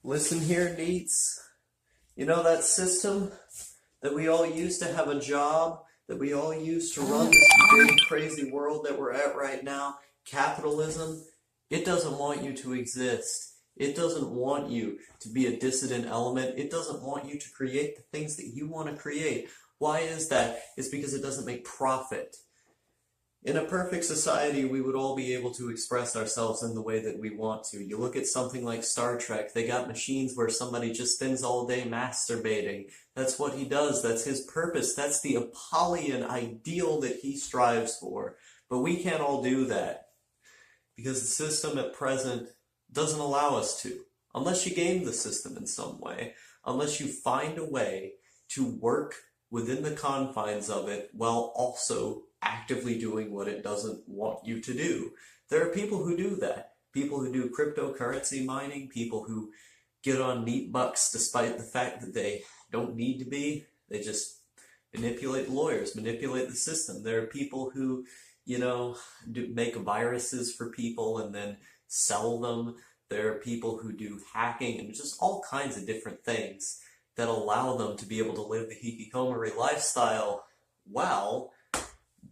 Listen here, Neats. You know that system that we all use to have a job, that we all use to run this big, crazy world that we're at right now? Capitalism, it doesn't want you to exist. It doesn't want you to be a dissident element. It doesn't want you to create the things that you want to create. Why is that? It's because it doesn't make profit. In a perfect society, we would all be able to express ourselves in the way that we want to. You look at something like Star Trek, they got machines where somebody just spends all day masturbating. That's what he does, that's his purpose, that's the Apollonian ideal that he strives for. But we can't all do that because the system at present doesn't allow us to. Unless you game the system in some way, unless you find a way to work within the confines of it while also actively doing what it doesn't want you to do. There are people who do that. People who do cryptocurrency mining, people who get on neat bucks despite the fact that they don't need to be. They just manipulate lawyers, manipulate the system. There are people who, make viruses for people and then sell them. There are people who do hacking and just all kinds of different things that allow them to be able to live the hikikomori lifestyle while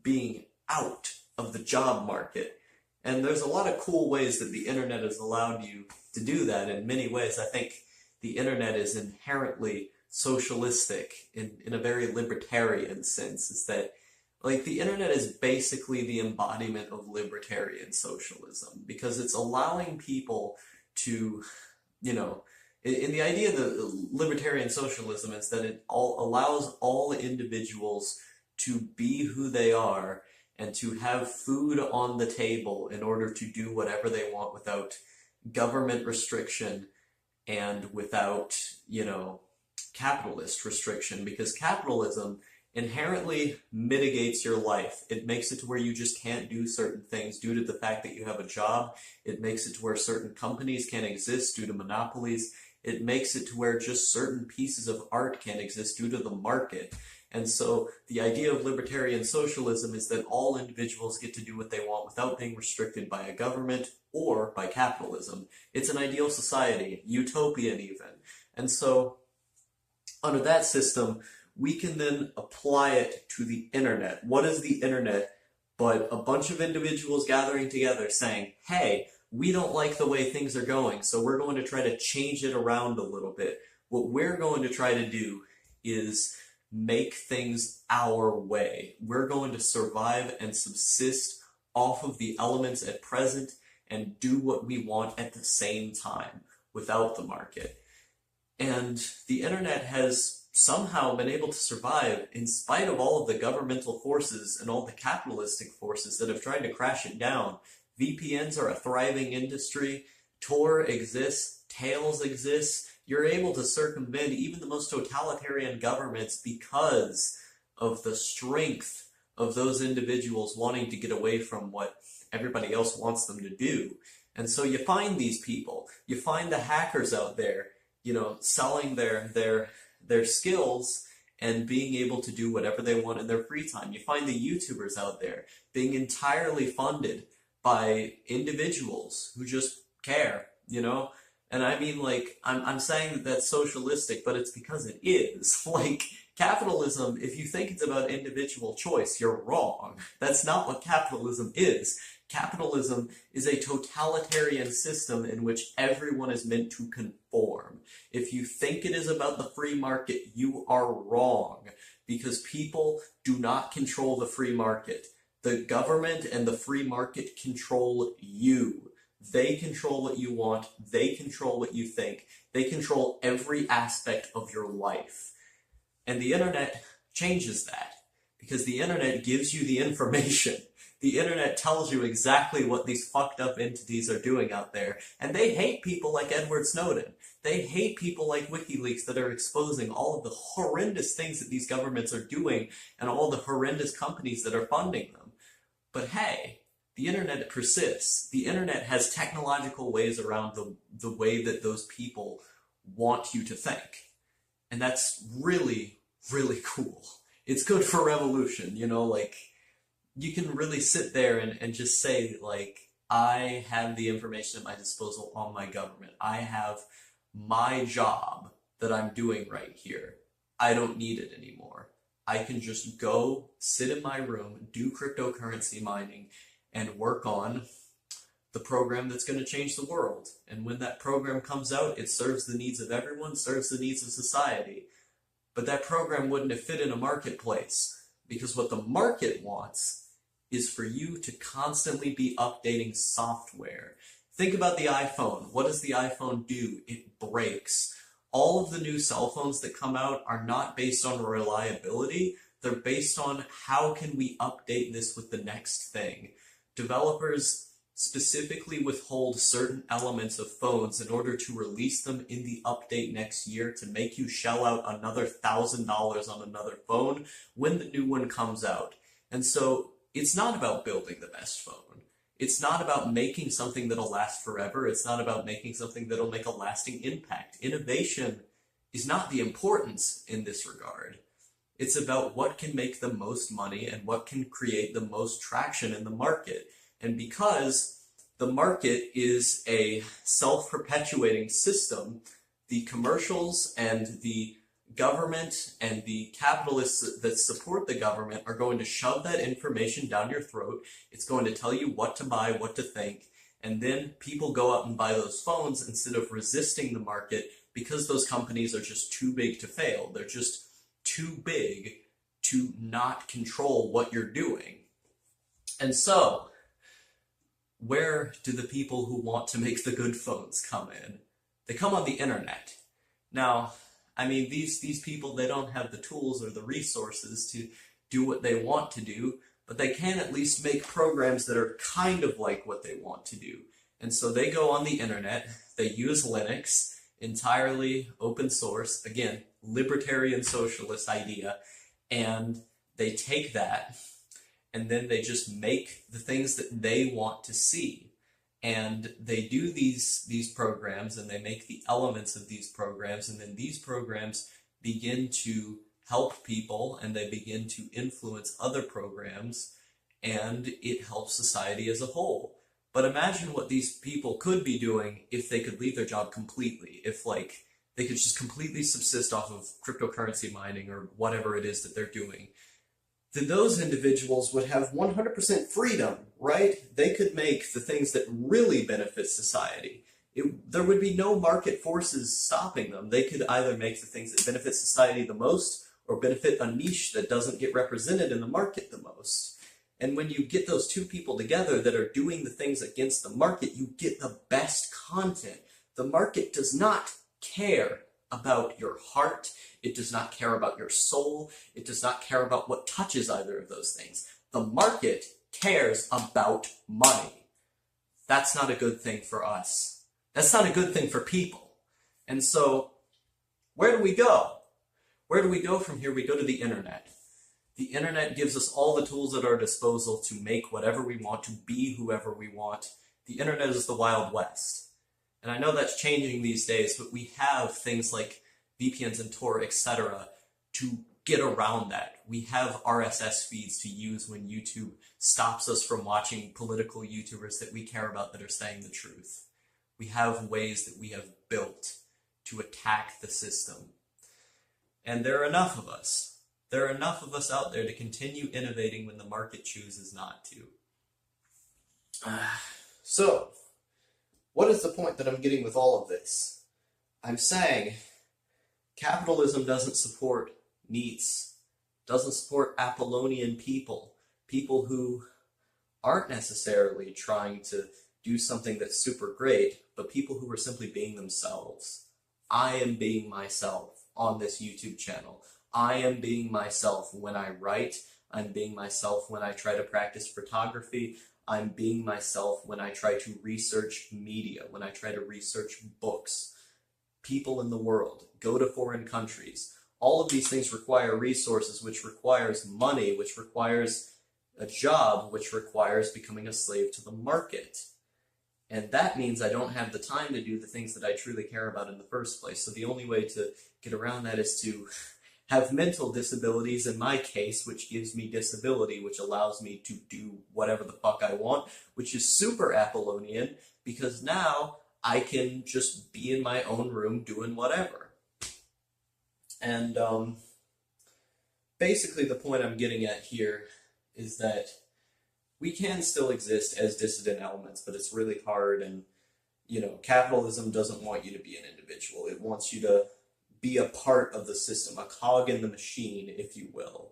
being out of the job market. And there's a lot of cool ways that the internet has allowed you to do that. In many ways, I think the internet is inherently socialistic in a very libertarian sense. Is that like the internet is basically the embodiment of libertarian socialism because it's allowing people to, in the idea of the libertarian socialism is that it all allows all individuals to be who they are and to have food on the table in order to do whatever they want without government restriction and without, capitalist restriction, because capitalism inherently mitigates your life. It makes it to where you just can't do certain things due to the fact that you have a job. It makes it to where certain companies can't exist due to monopolies. It makes it to where just certain pieces of art can't exist due to the market. And so the idea of libertarian socialism is that all individuals get to do what they want without being restricted by a government or by capitalism. It's an ideal society, utopian even. And so under that system, we can then apply it to the internet. What is the internet but a bunch of individuals gathering together saying, hey, we don't like the way things are going, so we're going to try to change it around a little bit. What we're going to try to do is make things our way. We're going to survive and subsist off of the elements at present and do what we want at the same time without the market. And the internet has somehow been able to survive in spite of all of the governmental forces and all the capitalistic forces that have tried to crash it down. VPNs are a thriving industry. Tor exists. Tails exists. You're able to circumvent even the most totalitarian governments because of the strength of those individuals wanting to get away from what everybody else wants them to do. And so you find these people, you find the hackers out there, selling their skills and being able to do whatever they want in their free time. You find the YouTubers out there being entirely funded by individuals who just care, And I mean, I'm saying that that's socialistic, but it's because it is. Like, capitalism, if you think it's about individual choice, you're wrong. That's not what capitalism is. Capitalism is a totalitarian system in which everyone is meant to conform. If you think it is about the free market, you are wrong, because people do not control the free market. The government and the free market control you. They control what you want. They control what you think. They control every aspect of your life. And the internet changes that because the internet gives you the information. The internet tells you exactly what these fucked up entities are doing out there. And they hate people like Edward Snowden. They hate people like WikiLeaks that are exposing all of the horrendous things that these governments are doing and all the horrendous companies that are funding them. But hey, the internet persists. The internet has technological ways around the way that those people want you to think. And that's really, really cool. It's good for revolution, you can really sit there and just say, I have the information at my disposal on my government. I have my job that I'm doing right here, I don't need it anymore. I can just go sit in my room, do cryptocurrency mining, and work on the program that's going to change the world. And when that program comes out, it serves the needs of everyone, serves the needs of society. But that program wouldn't have fit in a marketplace, because what the market wants is for you to constantly be updating software. Think about the iPhone. What does the iPhone do? It breaks. All of the new cell phones that come out are not based on reliability. They're based on how can we update this with the next thing. Developers specifically withhold certain elements of phones in order to release them in the update next year to make you shell out another $1,000 on another phone when the new one comes out. And so it's not about building the best phone. It's not about making something that'll last forever. It's not about making something that'll make a lasting impact. Innovation is not the importance in this regard. It's about what can make the most money and what can create the most traction in the market. And because the market is a self-perpetuating system, the commercials and the government and the capitalists that support the government are going to shove that information down your throat. It's going to tell you what to buy, what to think, and then people go out and buy those phones instead of resisting the market because those companies are just too big to fail. They're just too big to not control what you're doing. And so, where do the people who want to make the good phones come in? They come on the internet. Now, I mean, these people, they don't have the tools or the resources to do what they want to do, but they can at least make programs that are kind of like what they want to do. And so they go on the internet, they use Linux, entirely open source, again, libertarian socialist idea, and they take that and then they just make the things that they want to see. And they do these programs and they make the elements of these programs, and then these programs begin to help people and they begin to influence other programs, and it helps society as a whole. But imagine what these people could be doing if they could leave their job completely, if like they could just completely subsist off of cryptocurrency mining or whatever it is that they're doing. Then those individuals would have 100% freedom, right? They could make the things that really benefit society. There would be no market forces stopping them. They could either make the things that benefit society the most or benefit a niche that doesn't get represented in the market the most. And when you get those two people together that are doing the things against the market, you get the best content. The market does not care about your heart. It does not care about your soul. It does not care about what touches either of those things. The market cares about money. That's not a good thing for us. That's not a good thing for people. And so, where do we go? Where do we go from here? We go to the internet. The internet gives us all the tools at our disposal to make whatever we want, to be whoever we want. The internet is the Wild West. And I know that's changing these days, but we have things like VPNs and Tor, etc. to get around that. We have RSS feeds to use when YouTube stops us from watching political YouTubers that we care about that are saying the truth. We have ways that we have built to attack the system. And there are enough of us. There are enough of us out there to continue innovating when the market chooses not to. So, what is the point that I'm getting with all of this? I'm saying capitalism doesn't support NEETs, doesn't support Apollonian people, people who aren't necessarily trying to do something that's super great, but people who are simply being themselves. I am being myself on this YouTube channel. I am being myself when I write. I'm being myself when I try to practice photography. I'm being myself when I try to research media, when I try to research books, people in the world, go to foreign countries. All of these things require resources, which requires money, which requires a job, which requires becoming a slave to the market. And that means I don't have the time to do the things that I truly care about in the first place. So the only way to get around that is to have mental disabilities in my case, which gives me disability, which allows me to do whatever the fuck I want, which is super Apollonian, because now I can just be in my own room doing whatever. And basically the point I'm getting at here is that we can still exist as dissident elements, but it's really hard. And, capitalism doesn't want you to be an individual. It wants you to be a part of the system, a cog in the machine, if you will.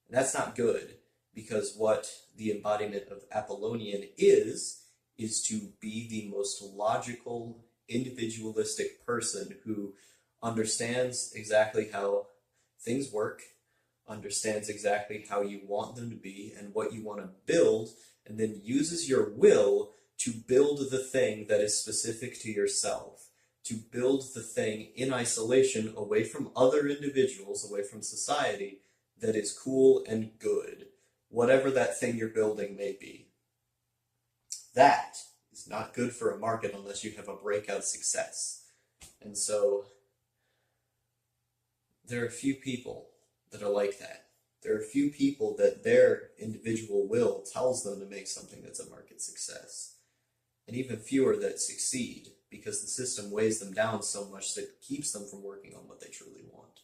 And that's not good, because what the embodiment of Apollonian is to be the most logical, individualistic person who understands exactly how things work, understands exactly how you want them to be and what you want to build, and then uses your will to build the thing that is specific to yourself, to build the thing in isolation, away from other individuals, away from society, that is cool and good, whatever that thing you're building may be. That is not good for a market unless you have a breakout success. And so there are a few people that are like that. There are a few people that their individual will tells them to make something that's a market success. And even fewer that succeed, because the system weighs them down so much that it keeps them from working on what they truly want.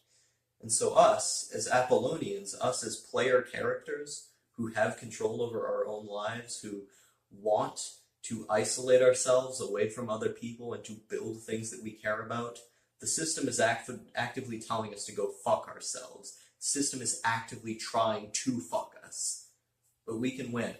And so us, as Apollonians, us as player characters who have control over our own lives, who want to isolate ourselves away from other people and to build things that we care about, the system is actively telling us to go fuck ourselves. The system is actively trying to fuck us. But we can win.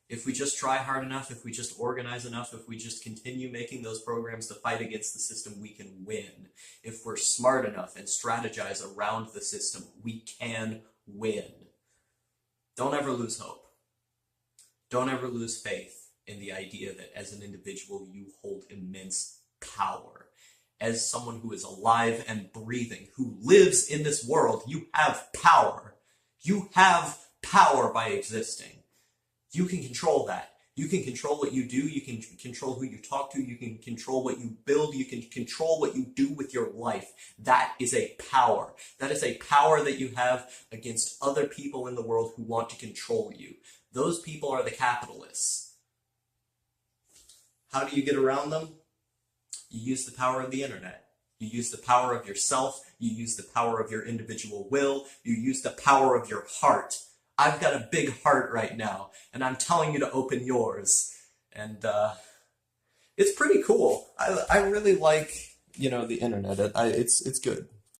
If we just try hard enough, if we just organize enough, if we just continue making those programs to fight against the system, we can win. If we're smart enough and strategize around the system, we can win. Don't ever lose hope. Don't ever lose faith in the idea that as an individual you hold immense power. As someone who is alive and breathing, who lives in this world, you have power. You have power by existing. You can control that. You can control what you do. You can control who you talk to. You can control what you build. You can control what you do with your life. That is a power. That is a power that you have against other people in the world who want to control you. Those people are the capitalists. How do you get around them? You use the power of the internet. You use the power of yourself. You use the power of your individual will. You use the power of your heart. I've got a big heart right now, and I'm telling you to open yours. And it's pretty cool. I really like, the internet. It's good.